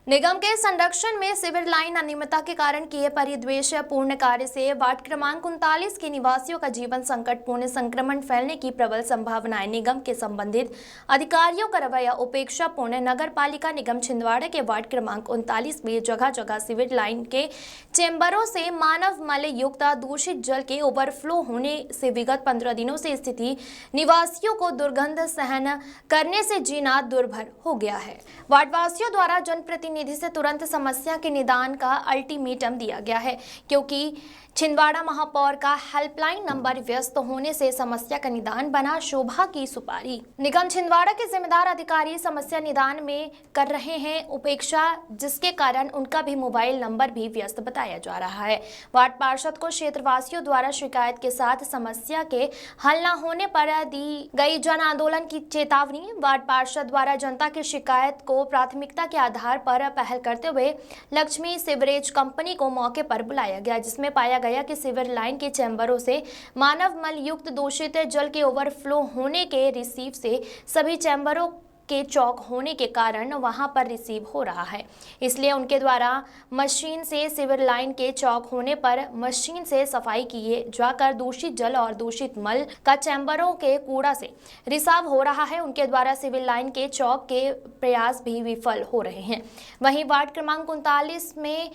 निगम के संरक्षण में सीवर लाइन अनियमितता के कारण किए परिद्वेश्य पूर्ण कार्य से वार्ड क्रमांक 39 के निवासियों का जीवन संकटपूर्ण संक्रमण फैलने की प्रबल संभावनाएं। निगम के संबंधित अधिकारियों का रवैया उपेक्षा पूर्ण। नगर पालिका निगम छिंदवाड़ा के वार्ड क्रमांक 39 में जगह जगह सीवर लाइन के चेंबरों से मानव मल युक्त दूषित जल के ओवरफ्लो होने से विगत 15 दिनों से स्थिति निवासियों को दुर्गंध सहन करने से जीना दुर्भर हो गया है। वार्डवासियों द्वारा जनप्रतिनिधि निधि से तुरंत समस्या के निदान का अल्टीमेटम दिया गया है, क्योंकि छिंदवाड़ा महापौर का हेल्पलाइन नंबर व्यस्त होने से समस्या का निदान बना शोभा की सुपारी। निगम छिंदवाड़ा के जिम्मेदार अधिकारी समस्या निदान में कर रहे हैं उपेक्षा, जिसके कारण उनका भी मोबाइल नंबर भी व्यस्त बताया जा रहा है। वार्ड पार्षद को क्षेत्रवासियों द्वारा शिकायत के साथ समस्या के हल न होने पर दी गई जन आंदोलन की चेतावनी। वार्ड पार्षद द्वारा जनता की शिकायत को प्राथमिकता के आधार पर पहल करते हुए लक्ष्मी सीवरेज कंपनी को मौके पर बुलाया गया, जिसमें पाया गया कि सीवर लाइन के चैम्बरों से मानव मल युक्त दूषित जल के ओवरफ्लो होने के रिसीव से सभी चैम्बरों के चौक होने के कारण वहां पर रिसीव हो रहा है। इसलिए उनके द्वारा मशीन से सीवर लाइन के चौक होने पर मशीन से सफाई किए जाकर दूषित जल और दूषित मल का चैम्बरों के कूड़ा से रिसाव हो रहा है। उनके द्वारा सीवर लाइन के चौक के प्रयास भी विफल हो रहे हैं। वहीं वार्ड क्रमांक 39 में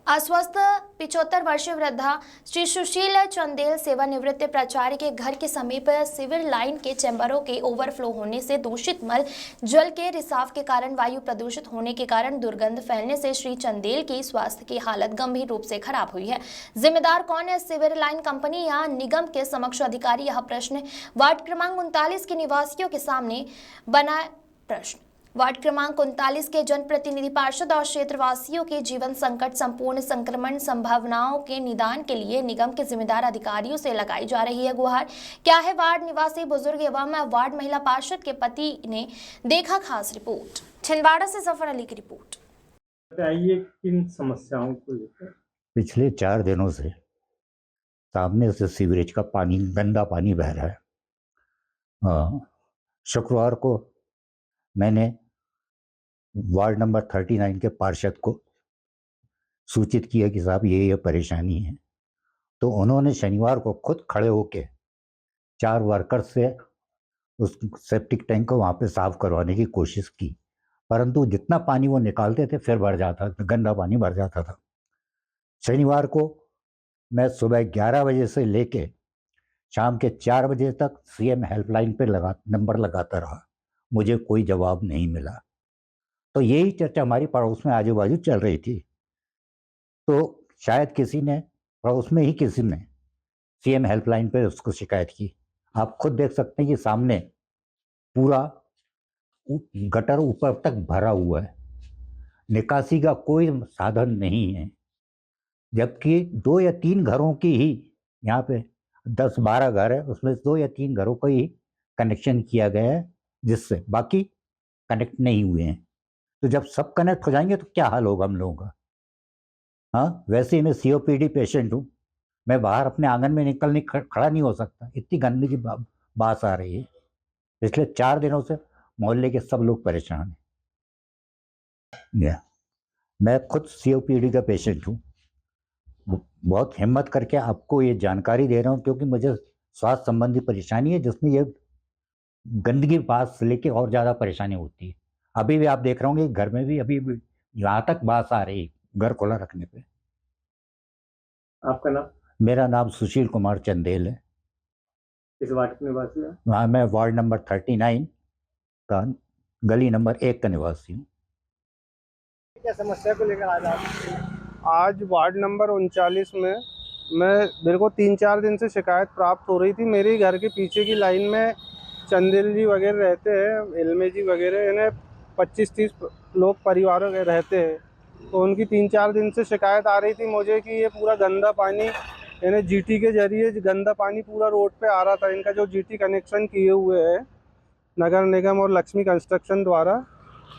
अस्वस्थ 75 वर्षीय वृद्धा श्री सुशील चंदेल सेवानिवृत्त प्राचार्य के घर के समीप सीवर लाइन के चैम्बरों के ओवरफ्लो होने से दूषित मल जल के रिसाव के कारण वायु प्रदूषित होने के कारण दुर्गंध फैलने से श्री चंदेल की स्वास्थ्य की हालत गंभीर रूप से खराब हुई है। जिम्मेदार कौन है, सीवर लाइन कंपनी या निगम के समक्ष अधिकारी? यह प्रश्न वार्ड क्रमांक 39 के निवासियों के सामने बना प्रश्न। वार्ड क्रमांक 39 के जनप्रतिनिधि पार्षद और क्षेत्रवासियों के जीवन संकट संपूर्ण संक्रमण संभावनाओं के निदान के लिए निगम के जिम्मेदार अधिकारियों से लगाई जा रही है गुहार। क्या है वार्ड निवासी बुजुर्ग एवं वार्ड महिला पार्षद के पति ने देखा? खास रिपोर्ट छिंदवाड़ा से जफर अली की रिपोर्ट। बताइए किन समस्याओं को लेकर? पिछले 4 दिनों से सामने से सीवरेज का पानी, गंदा पानी बह रहा है। शुक्रवार को मैंने वार्ड नंबर 39 के पार्षद को सूचित किया कि साहब ये परेशानी है, तो उन्होंने शनिवार को खुद खड़े होके 4 वर्कर से उस सेप्टिक टैंक को वहाँ पे साफ करवाने की कोशिश की, परंतु जितना पानी वो निकालते थे फिर भर जाता था, गंदा पानी भर जाता था। शनिवार को मैं सुबह 11 बजे से लेके शाम के 4 बजे तक सीएम हेल्पलाइन पे नंबर लगाता रहा, मुझे कोई जवाब नहीं मिला। तो यही चर्चा हमारी पड़ोस में आजू बाजू चल रही थी, तो शायद किसी ने पड़ोस में ही किसी ने सीएम हेल्पलाइन पे उसको शिकायत की। आप खुद देख सकते हैं कि सामने पूरा गटर ऊपर तक भरा हुआ है, निकासी का कोई साधन नहीं है, जबकि 2 या 3 घरों की ही यहाँ पे 10-12 घर है, उसमें 2 या 3 घरों का ही कनेक्शन किया गया है, जिससे बाकी कनेक्ट नहीं हुए हैं। तो जब सब कनेक्ट हो जाएंगे तो क्या हाल होगा हम लोगों का? हाँ, वैसे ही मैं सीओपीडी पेशेंट हूँ, मैं बाहर अपने आंगन में खड़ा नहीं हो सकता, इतनी गंदगी की बात आ रही है। पिछले 4 दिनों से मोहल्ले के सब लोग परेशान हैं। मैं खुद सीओपीडी का पेशेंट हूँ, बहुत हिम्मत करके आपको ये जानकारी दे रहा हूँ, क्योंकि मुझे स्वास्थ्य संबंधी परेशानी है, जिसमें ये गंदगी बात से लेके और ज़्यादा परेशानी होती है। अभी भी आप देख रहे होंगे घर में भी अभी यहाँ तक बात आ रही, घर खुला रखने पे। आपका नाम? मेरा नाम सुशील कुमार चंदेल है। इस वार्ड के निवासी हैं? हाँ, मैं वार्ड नंबर 39 का गली नंबर 1 का निवासी हूँ। क्या समस्या को लेकर आज वार्ड नंबर 39 में मेरे को 3-4 दिन से शिकायत प्राप्त हो रही थी। मेरे घर के पीछे की लाइन में चंदेल जी वगैरह रहते हैं, एलमे जी वगैरह, इन्हें 25-30 लोग परिवारों के रहते हैं, तो उनकी 3-4 दिन से शिकायत आ रही थी मुझे कि ये पूरा गंदा पानी, इन्हें जीटी के जरिए गंदा पानी पूरा रोड पे आ रहा था। इनका जो जीटी कनेक्शन किए हुए है नगर निगम और लक्ष्मी कंस्ट्रक्शन द्वारा,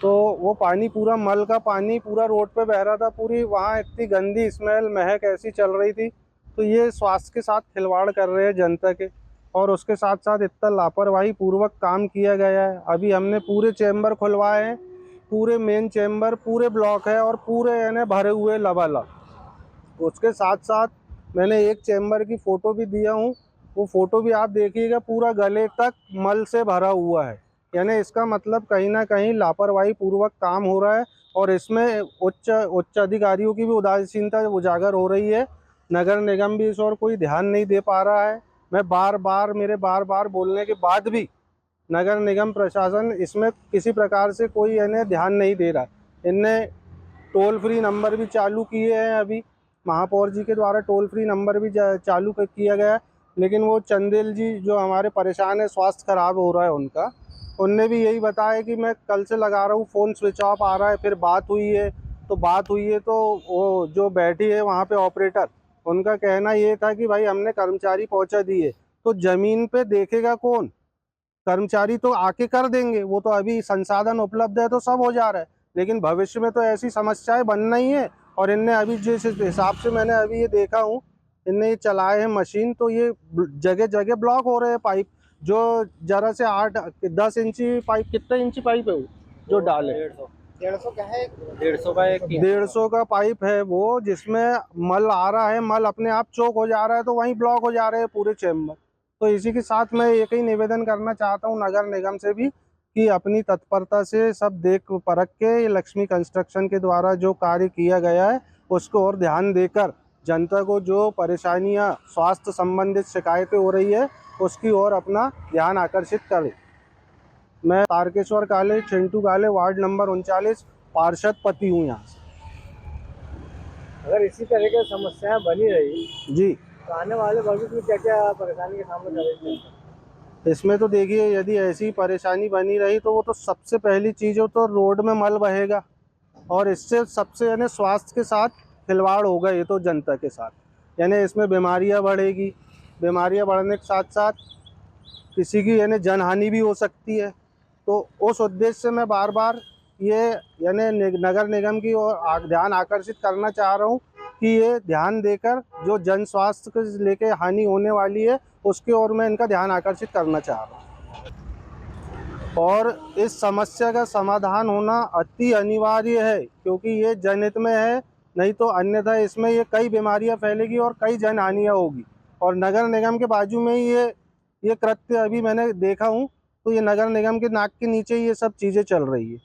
तो वो पानी पूरा मल का पानी पूरा रोड पे बह रहा था। पूरी वहाँ इतनी गंदी स्मेल, महक ऐसी चल रही थी, तो ये स्वास्थ्य के साथ खिलवाड़ कर रहे हैं जनता के, और उसके साथ साथ इतना लापरवाही पूर्वक काम किया गया है। अभी हमने पूरे चैम्बर खुलवाए हैं, पूरे मेन चैम्बर पूरे ब्लॉक है और पूरे यानी भरे हुए लबालब। उसके साथ साथ मैंने एक चैम्बर की फ़ोटो भी दिया हूँ, वो फ़ोटो भी आप देखिएगा, पूरा गले तक मल से भरा हुआ है। यानी इसका मतलब कहीं ना कहीं लापरवाही पूर्वक काम हो रहा है और इसमें उच्च अधिकारियों की भी उदासीनता उजागर हो रही है। नगर निगम भी इस और कोई ध्यान नहीं दे पा रहा है। मेरे बार बार बोलने के बाद भी नगर निगम प्रशासन इसमें किसी प्रकार से कोई इन्हें ध्यान नहीं दे रहा। इनने टोल फ्री नंबर भी चालू किए हैं, अभी महापौर जी के द्वारा टोल फ्री नंबर भी चालू किया गया है, लेकिन वो चंदेल जी जो हमारे परेशान है, स्वास्थ्य खराब हो रहा है उनका, उनने भी यही बताया कि मैं कल से लगा रहा हूँ, फ़ोन स्विच ऑफ आ रहा है। फिर बात हुई है तो वो जो बैठी है वहाँ पे ऑपरेटर, उनका कहना ये था कि भाई हमने कर्मचारी पहुँचा दिए। तो ज़मीन पे देखेगा कौन? कर्मचारी तो आके कर देंगे, वो तो अभी संसाधन उपलब्ध है तो सब हो जा रहा है, लेकिन भविष्य में तो ऐसी समस्याएं बनना ही है। और इनने अभी जिस हिसाब से मैंने अभी ये देखा हूँ, इनने ये चलाए हैं मशीन, तो ये जगह जगह ब्लॉक हो रहे हैं पाइप। जो जरा से 8-10 इंची पाइप, कितने इंची पाइप है वो जो डाले? 150 का है, 150 का एक 150 का पाइप है वो, जिसमें मल आ रहा है, मल अपने आप चोक हो जा रहा है, तो वहीं ब्लॉक हो जा रहे हैं पूरे चैम्बर। तो इसी के साथ मैं एक ही निवेदन करना चाहता हूँ नगर निगम से भी कि अपनी तत्परता से सब देख परख के ये लक्ष्मी कंस्ट्रक्शन के द्वारा जो कार्य किया गया है उसको और ध्यान देकर जनता को जो परेशानियाँ स्वास्थ्य संबंधित शिकायतें हो रही है उसकी ओर अपना ध्यान आकर्षित करें। मैं तारकेश्वर काले, चिंटू काले, वार्ड नंबर 39, पार्षद पति हूँ यहाँ से। अगर इसी तरह की समस्याएं बनी रही जी, तो आने वाले भविष्य में क्या क्या परेशानी के सामने करेंगे? इसमें तो देखिए, यदि ऐसी परेशानी बनी रही तो वो तो सबसे पहली चीज़ हो तो रोड में मल बहेगा, और इससे सबसे यानी स्वास्थ्य के साथ खिलवाड़ होगा ये तो जनता के साथ, यानी इसमें बीमारियां बढ़ेगी। बीमारियां बढ़ने के साथ साथ किसी की यानी जनहानि भी हो सकती है। तो उस उद्देश्य से मैं बार बार ये यानी नगर निगम की ओर ध्यान आकर्षित करना चाह रहा हूँ कि ये ध्यान देकर जो जन स्वास्थ्य को लेके हानि होने वाली है उसकी ओर मैं इनका ध्यान आकर्षित करना चाह रहा हूँ। और इस समस्या का समाधान होना अति अनिवार्य है, क्योंकि ये जनहित में है, नहीं तो अन्यथा इसमें ये कई बीमारियां फैलेगी और कई जनहानियां होगी। और नगर निगम के बाजू में ही ये कृत्य अभी मैंने देखा हूँ, तो ये नगर निगम के नाक के नीचे ये सब चीज़ें चल रही है।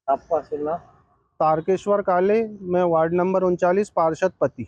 आपका सुनना। तारकेश्वर काले, मैं वार्ड नंबर 39, पार्षद पति।